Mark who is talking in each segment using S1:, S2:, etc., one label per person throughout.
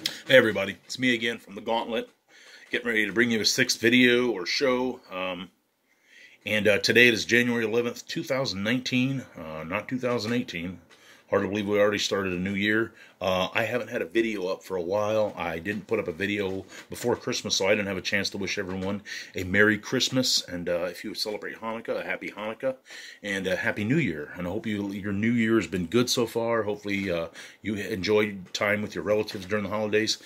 S1: Hey everybody, it's me again from the Gauntlet, getting ready to bring you a sixth video or show. Today it is January 11th, 2019, not 2018. Hard to believe we already started a new year. I haven't had a video up for a while. I didn't put up a video before Christmas, so I didn't have a chance to wish everyone a Merry Christmas. And if you celebrate Hanukkah, a Happy Hanukkah and a Happy New Year. And I hope your New Year has been good so far. Hopefully you enjoyed time with your relatives during the holidays.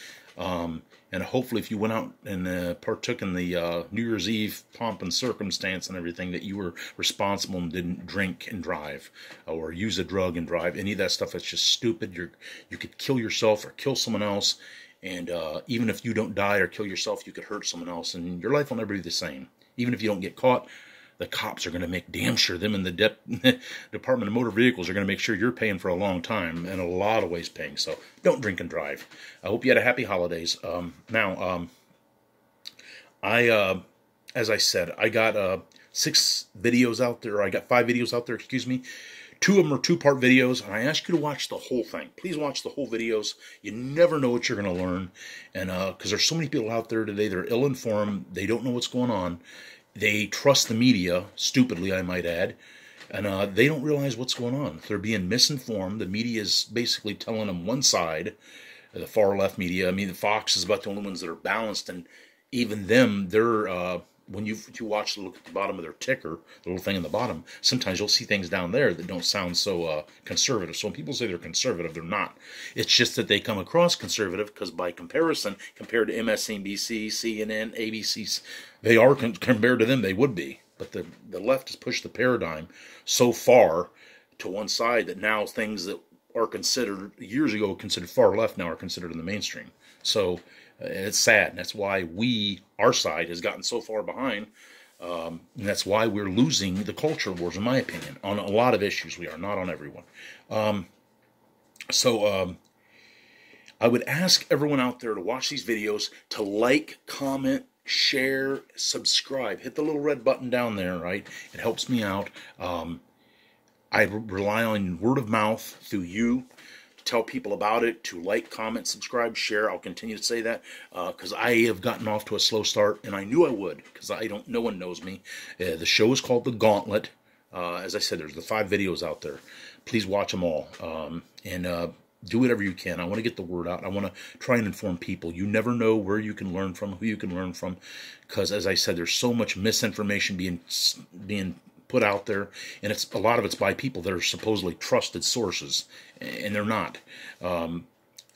S1: And hopefully if you went out and partook in the New Year's Eve pomp and circumstance and everything, that you were responsible and didn't drink and drive or use a drug and drive. Any of that stuff that's just stupid. You could kill yourself or kill someone else. And even if you don't die or kill yourself, you could hurt someone else. And your life will never be the same. Even if you don't get caught, the cops are going to make damn sure, them in the Department of Motor Vehicles are going to make sure you're paying for a long time, and a lot of ways paying. So don't drink and drive. I hope you had a happy holidays. As I said, I got 6 videos out there. I got 5 videos out there, excuse me. 2 of them are 2-part videos, and I ask you to watch the whole thing. Please watch the whole videos. You never know what you're going to learn, and because there's so many people out there today that are ill-informed, they don't know what's going on. They trust the media, stupidly, I might add, and they don't realize what's going on. They're being misinformed. The media is basically telling them one side, the far-left media. I mean, the Fox is about the only ones that are balanced, and even them, they're when you watch, look at the bottom of their ticker, the little thing in the bottom, sometimes you'll see things down there that don't sound so conservative. So when people say they're conservative, they're not. It's just that they come across conservative because by comparison, compared to MSNBC, CNN, ABC, they are compared to them, they would be. But the left has pushed the paradigm so far to one side that now things that are considered, years ago considered far left, now are considered in the mainstream. So it's sad. And that's why our side has gotten so far behind. And that's why we're losing the culture wars, in my opinion. On a lot of issues we are, not on everyone. I would ask everyone out there to watch these videos, to like, comment, share, subscribe. Hit the little red button down there, right? It helps me out. I rely on word of mouth through you. Tell people about it, to like, comment, subscribe, share. I'll continue to say that because I have gotten off to a slow start, and I knew I would because no one knows me. The show is called The Gauntlet. As I said, there's the 5 videos out there. Please watch them all and do whatever you can. I want to get the word out. I want to try and inform people. You never know where you can learn from, who you can learn from, because as I said, there's so much misinformation being put out there, and a lot of it's by people that are supposedly trusted sources, and they're not. The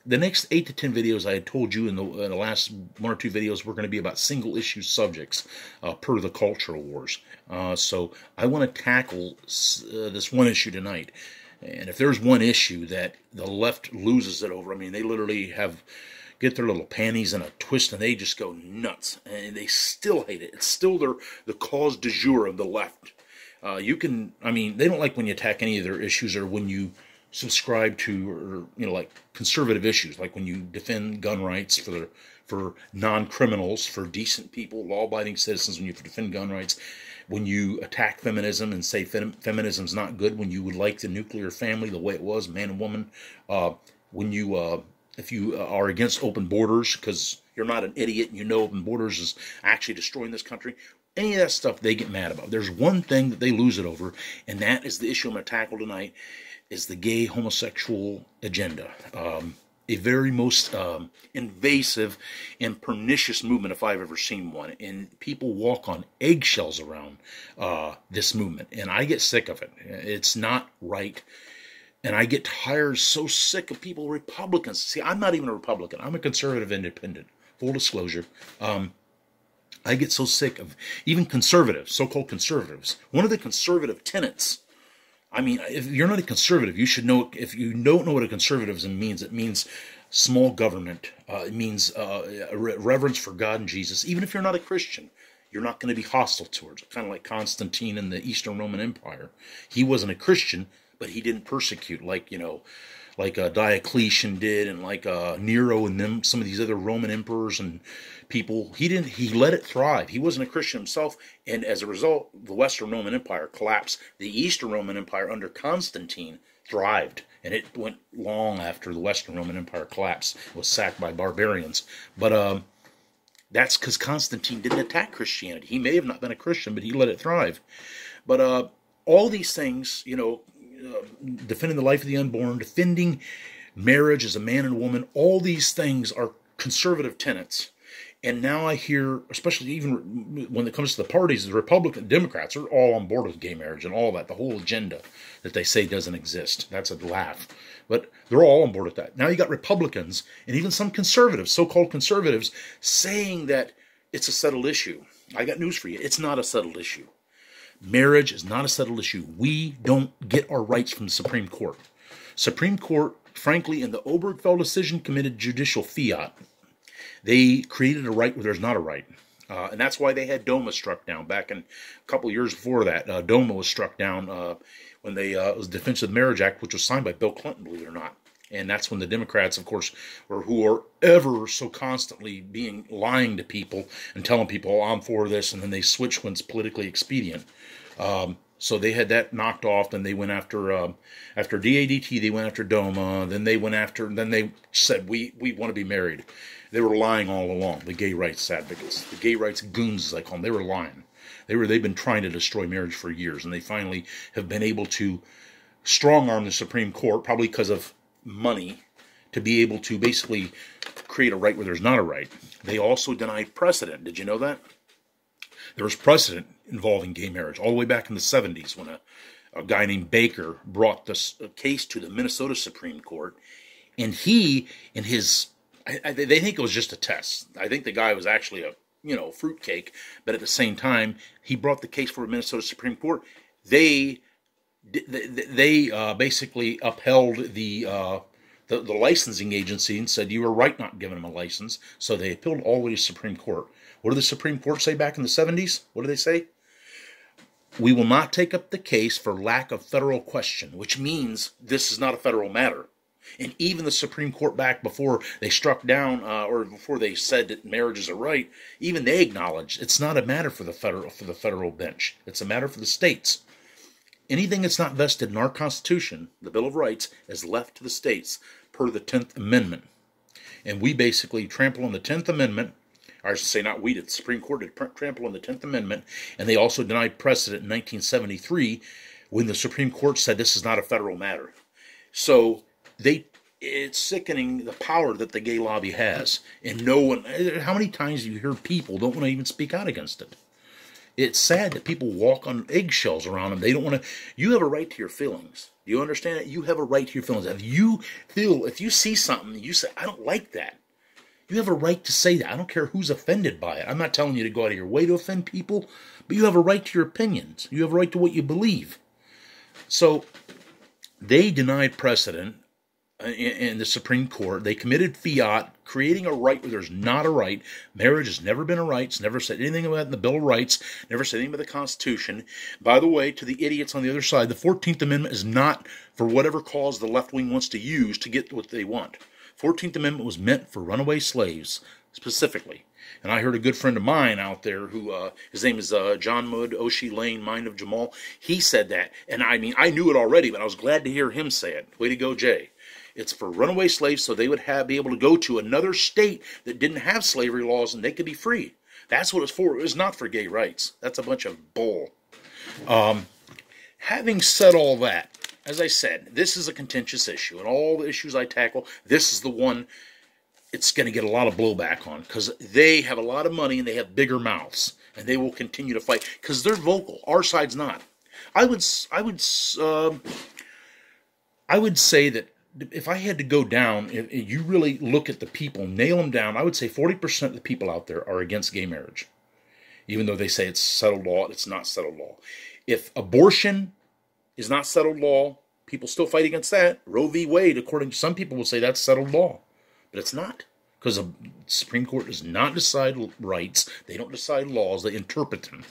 S1: next 8 to 10 videos I had told you in the last 1 or 2 videos were going to be about single issue subjects per the cultural wars. So I want to tackle this one issue tonight. And if there's one issue that the left loses it over, I mean, they literally get their little panties in a twist and they just go nuts. And they still hate it. It's still the cause du jour of the left. They don't like when you attack any of their issues, or when you subscribe to, or like conservative issues, like when you defend gun rights for non-criminals, for decent people, law-abiding citizens, when you defend gun rights, when you attack feminism and say feminism's not good, when you would like the nuclear family the way it was, man and woman, if you are against open borders because you're not an idiot and you know open borders is actually destroying this country. Any of that stuff they get mad about. There's one thing that they lose it over, and that is the issue I'm going to tackle tonight, is the gay homosexual agenda. A very most invasive and pernicious movement if I've ever seen one. And people walk on eggshells around this movement, and I get sick of it. It's not right. And I get tired, so sick of people, Republicans. See, I'm not even a Republican. I'm a conservative independent. Full disclosure. I get so sick of even conservatives, so-called conservatives. One of the conservative tenets, I mean, if you're not a conservative, you should know, if you don't know what a conservatism means, it means small government. It means reverence for God and Jesus. Even if you're not a Christian, you're not going to be hostile towards it. Kind of like Constantine in the Eastern Roman Empire. He wasn't a Christian, but he didn't persecute like Diocletian did, and like Nero and them, some of these other Roman emperors and people. He let it thrive. He wasn't a Christian himself, and as a result, the Western Roman Empire collapsed. The Eastern Roman Empire under Constantine thrived. And it went long after the Western Roman Empire collapsed. It was sacked by barbarians. But that's because Constantine didn't attack Christianity. He may have not been a Christian, but he let it thrive. But all these things, defending the life of the unborn, defending marriage as a man and woman, all these things are conservative tenets. And now I hear, especially even when it comes to the parties, the Republican Democrats are all on board with gay marriage and all that, the whole agenda that they say doesn't exist. That's a laugh. But they're all on board with that. Now you got Republicans and even some conservatives, so-called conservatives, saying that it's a settled issue. I got news for you. It's not a settled issue. Marriage is not a settled issue. We don't get our rights from the Supreme Court. Supreme Court, frankly, in the Obergefell decision, committed judicial fiat. They created a right where there's not a right. And that's why they had DOMA struck down back in a couple of years before that. DOMA was struck down when it was the Defense of the Marriage Act, which was signed by Bill Clinton, believe it or not. And that's when the Democrats, of course, who are ever so constantly lying to people and telling people, oh, I'm for this, and then they switch when it's politically expedient. So they had that knocked off. Then they went after DADT. They went after DOMA. Then they said we want to be married. They were lying all along. The gay rights advocates, the gay rights goons, as I call them, they were lying. They've been trying to destroy marriage for years, and they finally have been able to strong arm the Supreme Court, probably because of money, to be able to basically create a right where there's not a right. They also denied precedent. Did you know that? There was precedent involving gay marriage all the way back in the 70s when a guy named Baker brought this case to the Minnesota Supreme Court, and he, in his, they think it was just a test. I think the guy was actually a fruitcake, but at the same time, he brought the case for the Minnesota Supreme Court. They basically upheld the licensing agency and said you were right not giving them a license. So they appealed all the way to the Supreme Court. What did the Supreme Court say back in the 70s? What did they say? We will not take up the case for lack of federal question, which means this is not a federal matter. And even the Supreme Court back before they struck down, or before they said that marriage is a right, even they acknowledged it's not a matter for the federal bench. It's a matter for the states. Anything that's not vested in our Constitution, the Bill of Rights, is left to the states per the 10th Amendment. And we basically trample on the 10th Amendment, or I should say not we did, the Supreme Court did trample on the 10th Amendment, and they also denied precedent in 1973 when the Supreme Court said this is not a federal matter. So it's sickening the power that the gay lobby has. And no one, how many times do you hear people don't want to even speak out against it? It's sad that people walk on eggshells around them. They don't want to. You have a right to your feelings. Do you understand it? You have a right to your feelings. If you see something, you say, I don't like that. You have a right to say that. I don't care who's offended by it. I'm not telling you to go out of your way to offend people, but you have a right to your opinions. You have a right to what you believe. So they denied precedent in the Supreme Court. They committed fiat, creating a right where there's not a right. Marriage has never been a right. It's never said anything about it in the Bill of Rights, never said anything about the Constitution. By the way, to the idiots on the other side, the 14th Amendment is not for whatever cause the left wing wants to use to get what they want. 14th Amendment was meant for runaway slaves, specifically. And I heard a good friend of mine out there who, his name is John Mudd, Oshie Lane, Mind of Jamal. He said that. And I mean, I knew it already, but I was glad to hear him say it. Way to go, Jay. It's for runaway slaves so they would be able to go to another state that didn't have slavery laws and they could be free. That's what it's for. It was not for gay rights. That's a bunch of bull. Having said all that, as I said, this is a contentious issue. And all the issues I tackle, this is the one it's going to get a lot of blowback on because they have a lot of money and they have bigger mouths. And they will continue to fight because they're vocal. Our side's not. I would say that if I had to go down, if you really look at the people, nail them down, I would say 40% of the people out there are against gay marriage. Even though they say it's settled law, it's not settled law. If abortion is not settled law, people still fight against that. Roe v. Wade, according to some people, will say that's settled law. But it's not. Because the Supreme Court does not decide rights. They don't decide laws. They interpret them.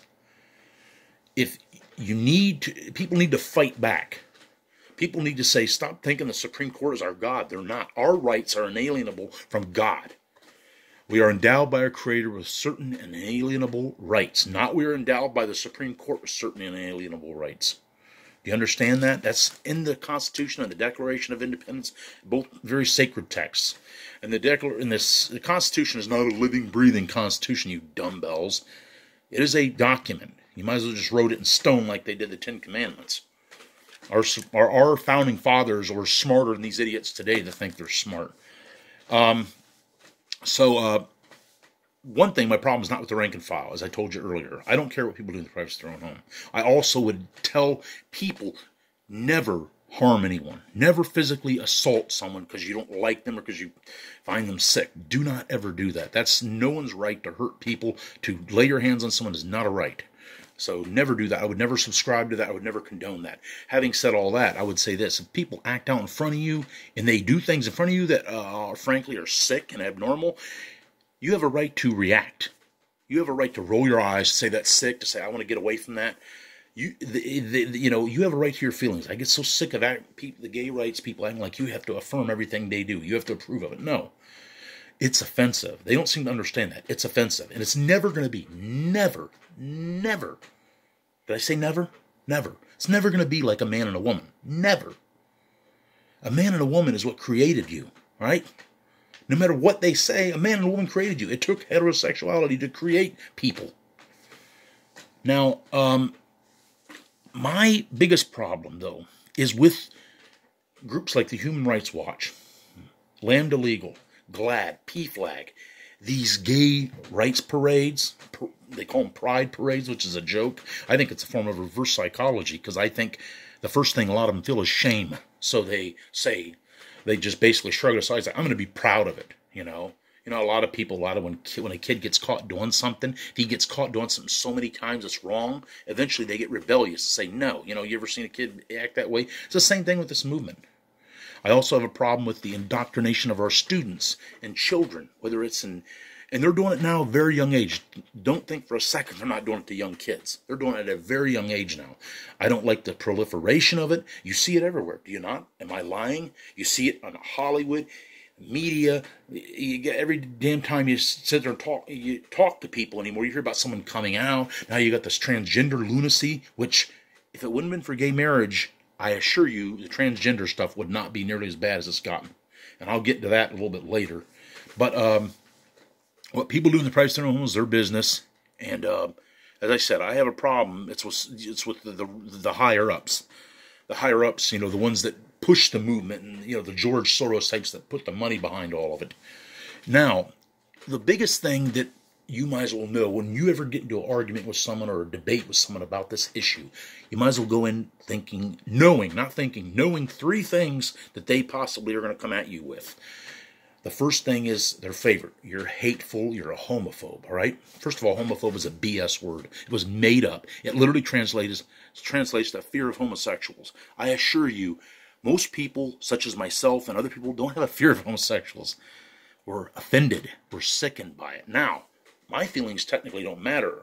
S1: People need to fight back. People need to say, stop thinking the Supreme Court is our God. They're not. Our rights are inalienable from God. We are endowed by our Creator with certain inalienable rights. Not we are endowed by the Supreme Court with certain inalienable rights. Do you understand that? That's in the Constitution and the Declaration of Independence, both very sacred texts. And the Constitution is not a living, breathing Constitution, you dumbbells. It is a document. You might as well just wrote it in stone like they did the Ten Commandments. Our founding fathers were smarter than these idiots today that think they're smart. One thing, my problem is not with the rank and file, as I told you earlier. I don't care what people do in the privacy of their own home. I also would tell people, never harm anyone. Never physically assault someone because you don't like them or because you find them sick. Do not ever do that. That's no one's right to hurt people. To lay your hands on someone is not a right. So never do that. I would never subscribe to that. I would never condone that. Having said all that, I would say this. If people act out in front of you and they do things in front of you that frankly are sick and abnormal, you have a right to react. You have a right to roll your eyes, to say that's sick, to say I want to get away from that. You have a right to your feelings. I get so sick of the gay rights people acting like you have to affirm everything they do. You have to approve of it. No, it's offensive. They don't seem to understand that. It's offensive, and it's never going to be. Never. Did I say never? Never. It's never going to be like a man and a woman. Never. A man and a woman is what created you, right? No matter what they say, a man and a woman created you. It took heterosexuality to create people. Now, my biggest problem, though, is with groups like the Human Rights Watch, Lambda Legal, GLAAD, PFLAG, these gay rights parades. They call them pride parades, which is a joke. I think it's a form of reverse psychology, because I think the first thing a lot of them feel is shame. So they just basically shrug it aside. Like, I'm going to be proud of it, you know. A lot of people, when a kid gets caught doing something, if he gets caught doing something so many times it's wrong, eventually they get rebellious and say no. You ever seen a kid act that way? It's the same thing with this movement. I also have a problem with the indoctrination of our students and children, whether it's and they're doing it now at a very young age. Don't think for a second they're not doing it to young kids. They're doing it at a very young age now. I don't like the proliferation of it. You see it everywhere. Do you not? Am I lying? You see it on Hollywood, media. You get every damn time you sit there and you talk to people anymore, you hear about someone coming out. Now you got this transgender lunacy, which if it wouldn't have been for gay marriage, I assure you the transgender stuff would not be nearly as bad as it's gotten. And I'll get to that a little bit later. But what people do in the privacy of their own home is their business. And as I said, I have a problem. It's with the higher ups. The higher ups, the ones that push the movement, and the George Soros types that put the money behind all of it. Now, the biggest thing that you might as well know when you ever get into an argument with someone or a debate with someone about this issue, you might as well go in knowing three things that they possibly are going to come at you with. The first thing is their favorite. You're hateful. You're a homophobe. All right. First of all, homophobe is a BS word. It was made up. It literally translates to fear of homosexuals. I assure you, most people, such as myself and other people, don't have a fear of homosexuals. We're offended. We're sickened by it. Now, my feelings technically don't matter,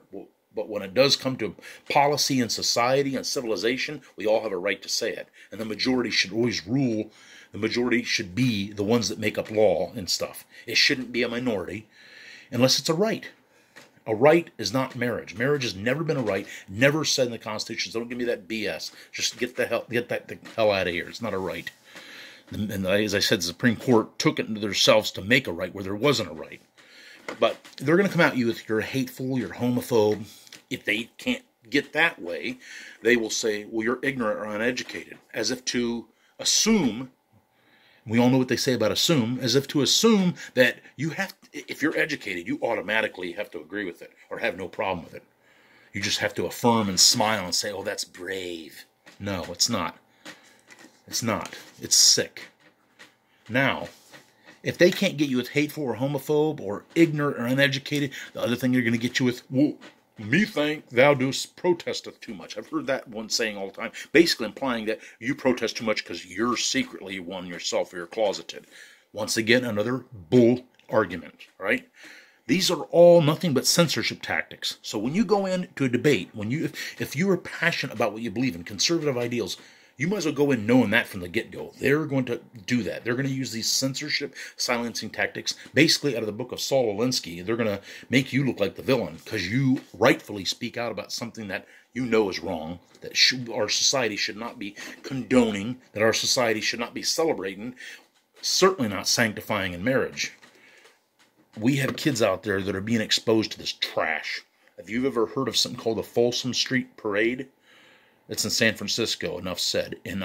S1: but when it does come to policy and society and civilization, we all have a right to say it. And the majority should always rule. The majority should be the ones that make up law and stuff. It shouldn't be a minority unless it's a right. A right is not marriage. Marriage has never been a right, never said in the Constitution. So don't give me that BS. Just get the hell out of here. It's not a right. And as I said, the Supreme Court took it into themselves to make a right where there wasn't a right. But they're going to come at you with you're hateful, you're homophobe. If they can't get that way, they will say, well, you're ignorant or uneducated, as if to assume. We all know what they say about assume, as if to assume that if you're educated, you automatically have to agree with it or have no problem with it. You just have to affirm and smile and say, oh, that's brave. No, it's not. It's not. It's sick. Now, if they can't get you with hateful or homophobe or ignorant or uneducated, the other thing they're going to get you with, well, methinks thou dost protesteth too much. I've heard that one saying all the time, basically implying that you protest too much because you're secretly one yourself or you're closeted. Once again, another bull argument, right? These are all nothing but censorship tactics. So when you go into a debate, if you are passionate about what you believe in, conservative ideals, You might as well go in knowing that from the get-go. They're going to do that. They're going to use these censorship, silencing tactics, basically out of the book of Saul Alinsky. They're going to make you look like the villain because you rightfully speak out about something that you know is wrong, that our society should not be condoning, that our society should not be celebrating, certainly not sanctifying in marriage. We have kids out there that are being exposed to this trash. Have you ever heard of something called the Folsom Street Parade? It's in San Francisco, enough said. And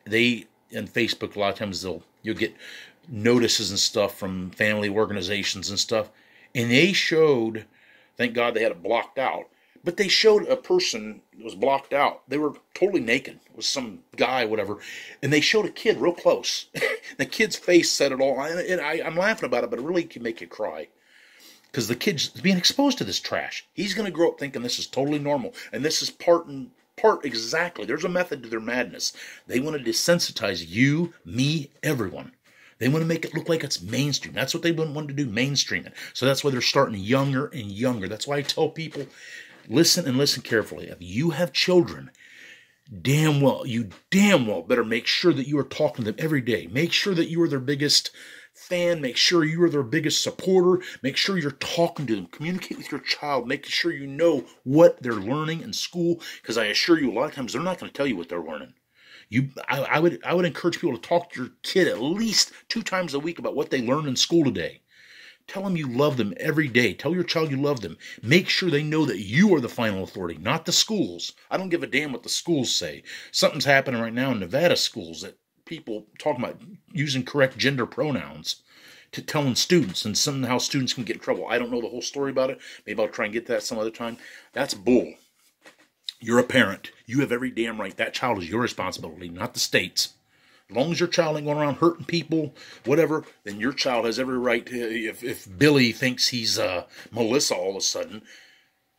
S1: they in Facebook, a lot of times you'll get notices and stuff from family organizations and stuff. And they showed, thank God they had it blocked out, but they showed a person that was blocked out. They were totally naked. It was some guy, whatever. And they showed a kid real close. The kid's face said it all. And I'm laughing about it, but it really can make you cry. Because the kid's being exposed to this trash. He's going to grow up thinking this is totally normal. And this is part exactly. There's a method to their madness. They want to desensitize you, me, everyone. They want to make it look like it's mainstream. That's what they want to do, mainstream it. So that's why they're starting younger and younger. That's why I tell people, listen and listen carefully. If you have children, you damn well better make sure that you are talking to them every day. Make sure that you are their biggest fan. Make sure you are their biggest supporter. Make sure you're talking to them. Communicate with your child. Making sure you know what they're learning in school. Because I assure you, a lot of times they're not going to tell you what they're learning. I would encourage people to talk to your kid at least 2 times a week about what they learned in school today. Tell them you love them every day. Tell your child you love them. Make sure they know that you are the final authority, not the schools. I don't give a damn what the schools say. Something's happening right now in Nevada schools that people talking about using correct gender pronouns to telling students, and somehow students can get in trouble. I don't know the whole story about it. Maybe I'll try and get that some other time. That's bull. You're a parent. You have every damn right. That child is your responsibility, not the state's. As long as your child ain't going around hurting people, whatever, then your child has every right to, if Billy thinks he's Melissa all of a sudden,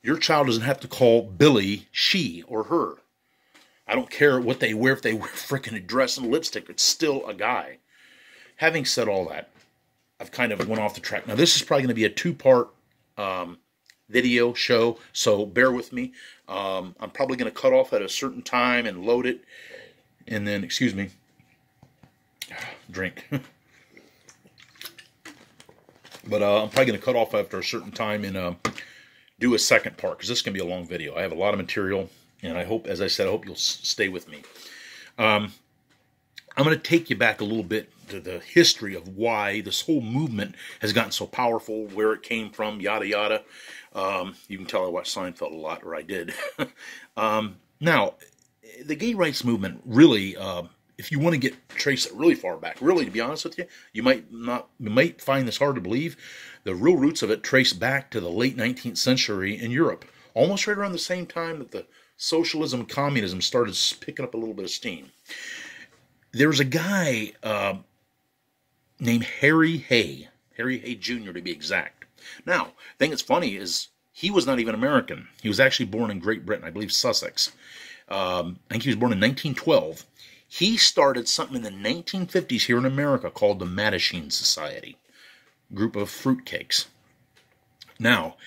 S1: your child doesn't have to call Billy she or her. I don't care what they wear. If they wear frickin' a dress and lipstick, it's still a guy. Having said all that, I've kind of went off the track. Now, this is probably going to be a 2-part video show, so bear with me. I'm probably going to cut off at a certain time and load it, and then, excuse me, drink. But I'm probably going to cut off after a certain time and do a second part, because this is going to be a long video. I have a lot of material, and I hope, as I said, I hope you'll stay with me. I'm going to take you back a little bit to the history of why this whole movement has gotten so powerful, where it came from, yada, yada. You can tell I watched Seinfeld a lot, or I did. Now, the gay rights movement really, if you want to trace it really far back, really, to be honest with you, you might find this hard to believe. The real roots of it trace back to the late 19th century in Europe, almost right around the same time that the socialism and communism started picking up a little bit of steam. There's a guy named Harry Hay Jr. to be exact. Now, the thing that's funny is he was not even American. He was actually born in Great Britain, I believe Sussex. I think he was born in 1912. He started something in the 1950s here in America called the Mattachine Society, group of fruitcakes. Now,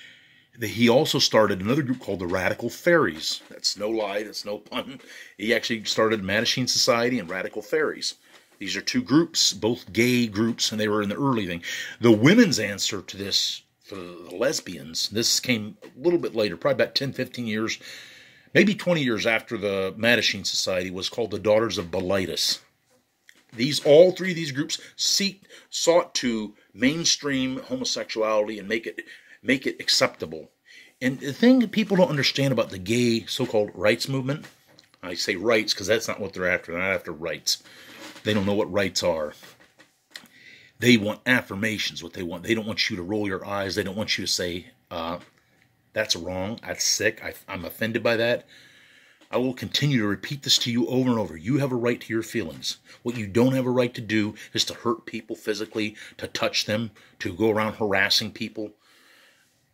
S1: he also started another group called the Radical Fairies. That's no lie, that's no pun. He actually started Mattachine Society and Radical Fairies. These are 2 groups, both gay groups, and they were in the early thing. The women's answer to this, for the lesbians, this came a little bit later, probably about 10, 15 years, maybe 20 years after the Mattachine Society, was called the Daughters of Bilitis. All 3 of these groups sought to mainstream homosexuality and make it acceptable. And the thing that people don't understand about the gay so-called rights movement, I say rights because that's not what they're after. They're not after rights. They don't know what rights are. They want affirmations, what they want. They don't want you to roll your eyes. They don't want you to say, that's wrong, that's sick, I'm offended by that. I will continue to repeat this to you over and over. You have a right to your feelings. What you don't have a right to do is to hurt people physically, to touch them, to go around harassing people.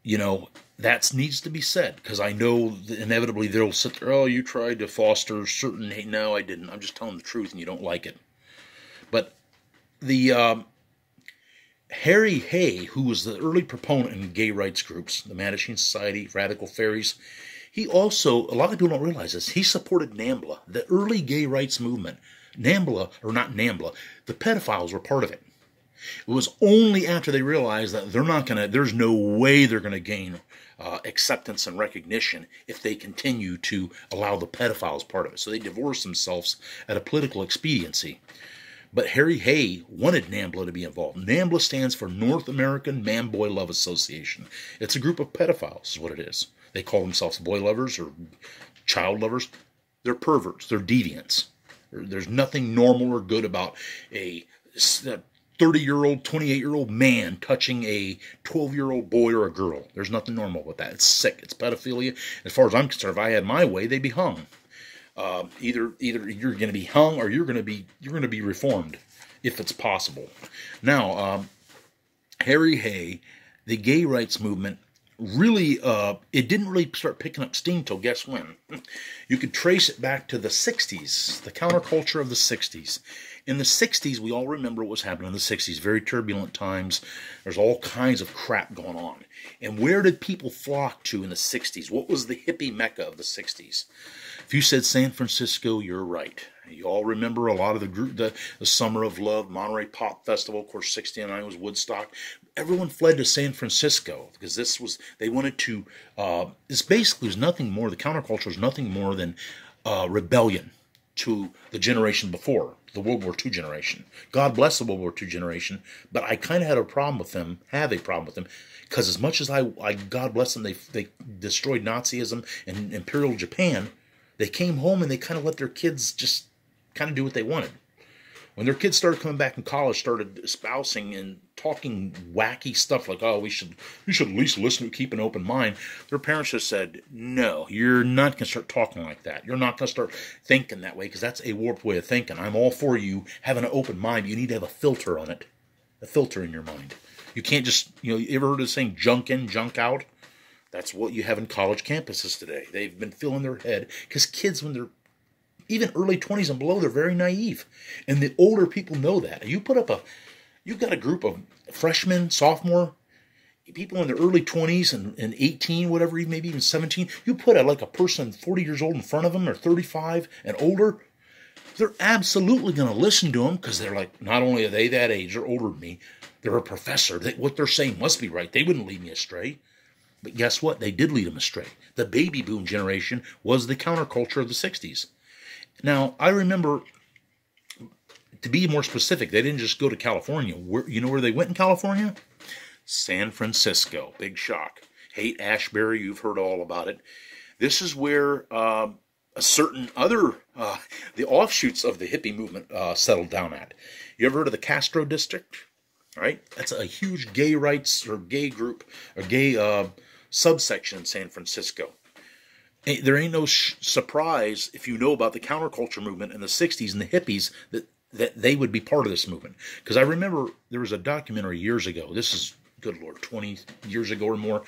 S1: You know, that needs to be said, because I know that inevitably they'll sit there, oh, you tried to foster certain, hey, no, I didn't. I'm just telling the truth and you don't like it. But the Harry Hay, who was the early proponent in gay rights groups, the Mattachine Society, Radical Fairies, He also, a lot of people don't realize this, he supported NAMBLA, the early gay rights movement. NAMBLA, or not NAMBLA, the pedophiles were part of it. It was only after they realized that there's no way they're going to gain acceptance and recognition if they continue to allow the pedophiles part of it. So they divorced themselves at a political expediency. But Harry Hay wanted NAMBLA to be involved. NAMBLA stands for North American Man-Boy Love Association. It's a group of pedophiles is what it is. They call themselves boy lovers or child lovers. They're perverts. They're deviants. There's nothing normal or good about a 30-year-old, 28-year-old man touching a 12-year-old boy or a girl. There's nothing normal with that. It's sick. It's pedophilia. As far as I'm concerned, if I had my way, they'd be hung. Either you're going to be hung or you're going to be reformed, if it's possible. Now, Harry Hay, the gay rights movement, really, it didn't really start picking up steam till guess when? You could trace it back to the 60s, the counterculture of the 60s. In the 60s, we all remember what was happening in the 60s, very turbulent times. There's all kinds of crap going on. And where did people flock to in the 60s? What was the hippie mecca of the 60s? If you said San Francisco, you're right. You all remember a lot of the group, the Summer of Love, Monterey Pop Festival, of course, 69 was Woodstock. Everyone fled to San Francisco because they wanted to, this basically was nothing more, the counterculture was nothing more than rebellion to the generation before, the World War II generation. God bless the World War II generation, but I kind of have a problem with them, because as much as I God bless them, they destroyed Nazism and Imperial Japan, they came home and they kind of let their kids just kind of do what they wanted. When their kids started coming back in college, started espousing and talking wacky stuff like, oh, we should at least listen to keep an open mind, their parents just said, no, you're not going to start talking like that. You're not going to start thinking that way because that's a warped way of thinking. I'm all for you having an open mind, but you need to have a filter on it, a filter in your mind. You can't just, you ever heard of the saying junk in, junk out? That's what you have in college campuses today. They've been filling their head because kids, when they're even early 20s and below, they're very naive. And the older people know that. You've got a group of freshmen, sophomore, people in their early 20s and 18, whatever, maybe even 17. You put a person 40 years old in front of them or 35 and older, they're absolutely going to listen to them because they're like, not only are they that age, they're older than me, they're a professor. What they're saying must be right. They wouldn't lead me astray. But guess what? They did lead them astray. The baby boom generation was the counterculture of the 60s. Now, I remember, to be more specific, they didn't just go to California. You know where they went in California? San Francisco. Big shock. Haight-Ashbury, you've heard all about it. This is where a certain other, the offshoots of the hippie movement settled down at. You ever heard of the Castro District? Right? That's a huge gay rights or gay group, or gay subsection in San Francisco. There ain't no surprise if you know about the counterculture movement in the 60s and the hippies that they would be part of this movement. Because I remember there was a documentary years ago. This is, good Lord, 20 years ago or more.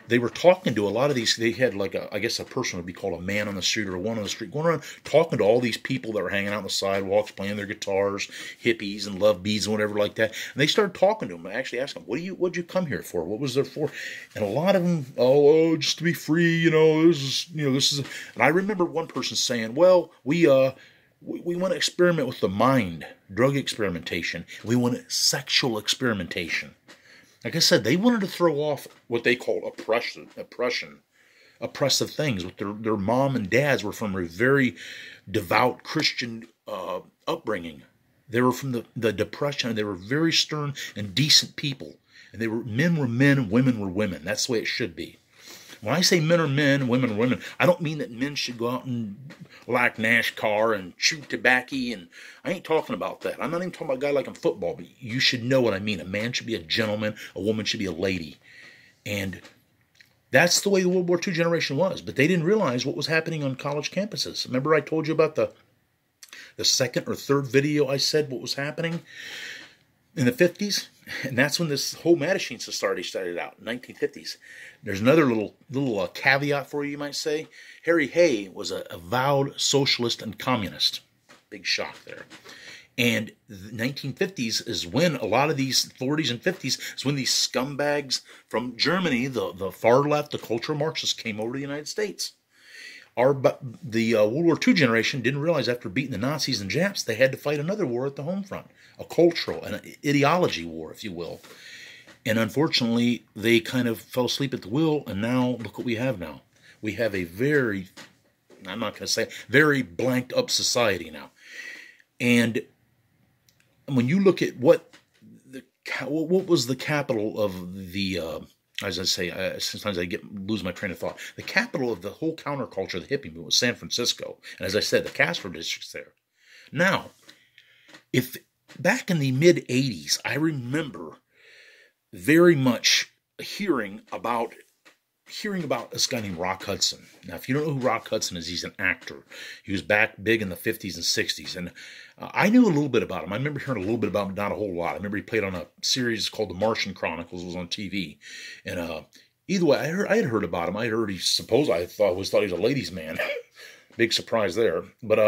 S1: They were talking to a lot of these. They had I guess a person would be called a man on the street or a woman on the street, going around talking to all these people that were hanging out on the sidewalks, playing their guitars, hippies and love beads and whatever like that. And they started talking to them and actually asked them, what'd you come here for? What was there for? And a lot of them, just to be free, this is. And I remember one person saying, well, we want to experiment with the mind, drug experimentation. We want sexual experimentation. Like I said, they wanted to throw off what they called oppressive things. With their mom and dads were from a very devout Christian upbringing. They were from the Depression, and they were very stern and decent people. And men were men and women were women. That's the way it should be. When I say men are men and women are women, I don't mean that men should go out and like NASCAR and chew tobacco, and I ain't talking about that. I'm not even talking about a guy like in football, but you should know what I mean. A man should be a gentleman, a woman should be a lady. And that's the way the World War II generation was, but they didn't realize what was happening on college campuses. Remember I told you about the second or third video I said what was happening in the 50s? And that's when this whole Mattachine Society started out, 1950s. There's another little caveat for you might say. Harry Hay was a avowed socialist and communist. Big shock there. And the 1950s is when a lot of these 40s and 50s is when these scumbags from Germany, the far left, the cultural Marxists, came over to the United States. The World War II generation didn't realize after beating the Nazis and Japs, they had to fight another war at the home front, a cultural and an ideology war, if you will. And unfortunately, they kind of fell asleep at the wheel, and now look what we have now. We have a very, I'm not going to say, very blanked up society now. And when you look at what was the capital of the, as I say, sometimes I lose my train of thought. The capital of the whole counterculture, the hippie movement, was San Francisco. And as I said, the Castro district's there. Now, if back in the mid-'80s, I remember very much hearing about this guy named Rock Hudson. Now, if you don't know who Rock Hudson is, he's an actor. He was back big in the 50s and 60s. And I knew a little bit about him. I remember hearing a little bit about him, not a whole lot. I remember he played on a series called The Martian Chronicles. It was on TV. And either way, I had heard about him. I heard I always thought he was a ladies' man. Big surprise there. But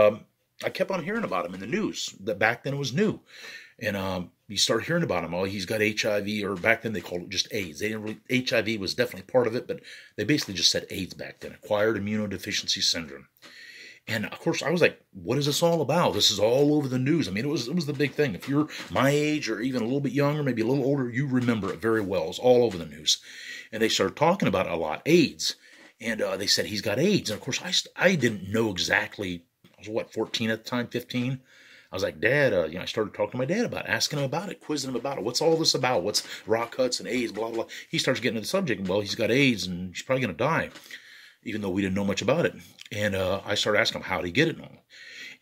S1: I kept on hearing about him in the news. That back then it was new. And you start hearing about him. Oh, he's got HIV, or back then they called it just AIDS. They didn't really, HIV was definitely part of it, but they basically just said AIDS back then, acquired immunodeficiency syndrome. And of course, I was like, what is this all about? This is all over the news. I mean, it was the big thing. If you're my age or even a little bit younger, maybe a little older, you remember it very well. It's all over the news. And they started talking about it a lot, AIDS. And they said he's got AIDS. And of course, I didn't know exactly. I was 14 at the time, 15. I was like, Dad, I started talking to my dad about it, asking him about it, quizzing him about it. What's all this about? What's Rock Hudson, AIDS, blah, blah. He starts getting into the subject. Well, he's got AIDS and he's probably going to die, even though we didn't know much about it. And I started asking him, how did he get it? And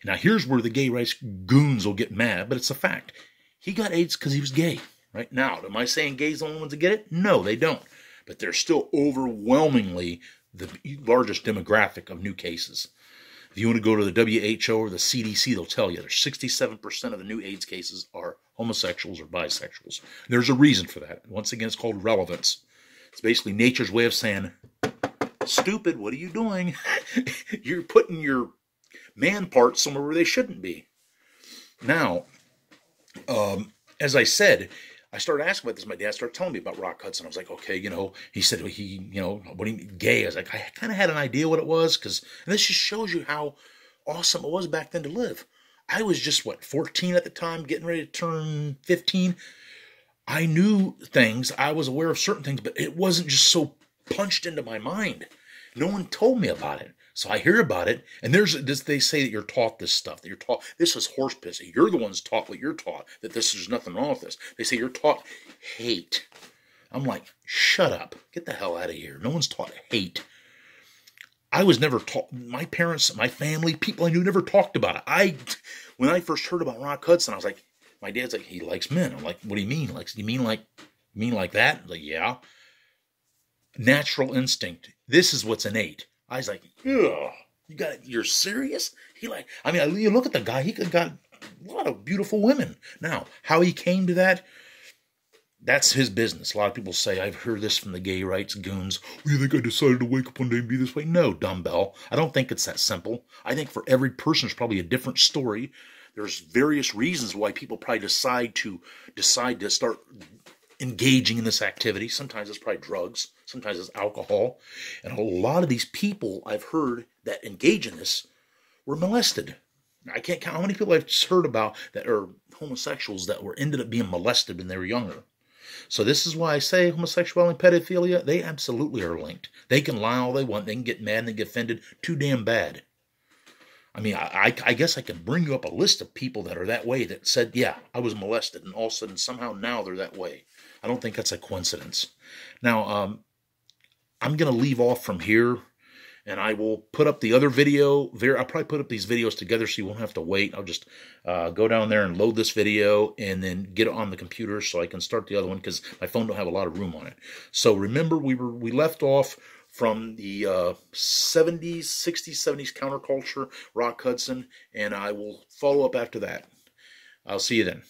S1: now here's where the gay rights goons will get mad, but it's a fact. He got AIDS because he was gay. Right now, am I saying gays are the only ones that get it? No, they don't. But they're still overwhelmingly the largest demographic of new cases. If you want to go to the WHO or the CDC, they'll tell you there's 67% of the new AIDS cases are homosexuals or bisexuals. There's a reason for that. Once again, it's called relevance. It's basically nature's way of saying, stupid, what are you doing? You're putting your man parts somewhere where they shouldn't be. Now, as I said, I started asking about this. My dad started telling me about Rock Hudson. I was like, okay, he said what do you mean gay? I was like, I kind of had an idea what it was, and this just shows you how awesome it was back then to live. I was just, 14 at the time, getting ready to turn 15. I knew things. I was aware of certain things, but it wasn't just so punched into my mind. No one told me about it. So I hear about it, and they say that you're taught this stuff, that you're taught, this is horse piss. You're the ones taught what you're taught, that there's nothing wrong with this. They say you're taught hate. I'm like, shut up. Get the hell out of here. No one's taught hate. I was never taught, my parents, my family, people I knew never talked about it. When I first heard about Rock Hudson, I was like, my dad's like, he likes men. I'm like, what do you mean? You mean like that? I'm like, yeah. Natural instinct. This is what's innate. I was like, ugh, you're serious? You look at the guy, he could have got a lot of beautiful women. Now, how he came to that, that's his business. A lot of people say, I've heard this from the gay rights goons. You think I decided to wake up one day and be this way? No, dumbbell. I don't think it's that simple. I think for every person, there's probably a different story. There's various reasons why people probably decide to start engaging in this activity. Sometimes it's probably drugs. Sometimes it's alcohol. And a lot of these people I've heard that engage in this were molested. I can't count how many people I've heard about that are homosexuals that ended up being molested when they were younger. So this is why I say homosexuality and pedophilia, they absolutely are linked. They can lie all they want. They can get mad and they get offended. Too damn bad. I mean, I guess I can bring you up a list of people that are that way that said, yeah, I was molested. And all of a sudden, somehow now they're that way. I don't think that's a coincidence. Now, I'm going to leave off from here, and I will put up the other video. I'll probably put up these videos together so you won't have to wait. I'll just go down there and load this video and then get it on the computer so I can start the other one because my phone don't have a lot of room on it. So remember, we left off from the 70s, 60s, 70s counterculture, Rock Hudson, and I will follow up after that. I'll see you then.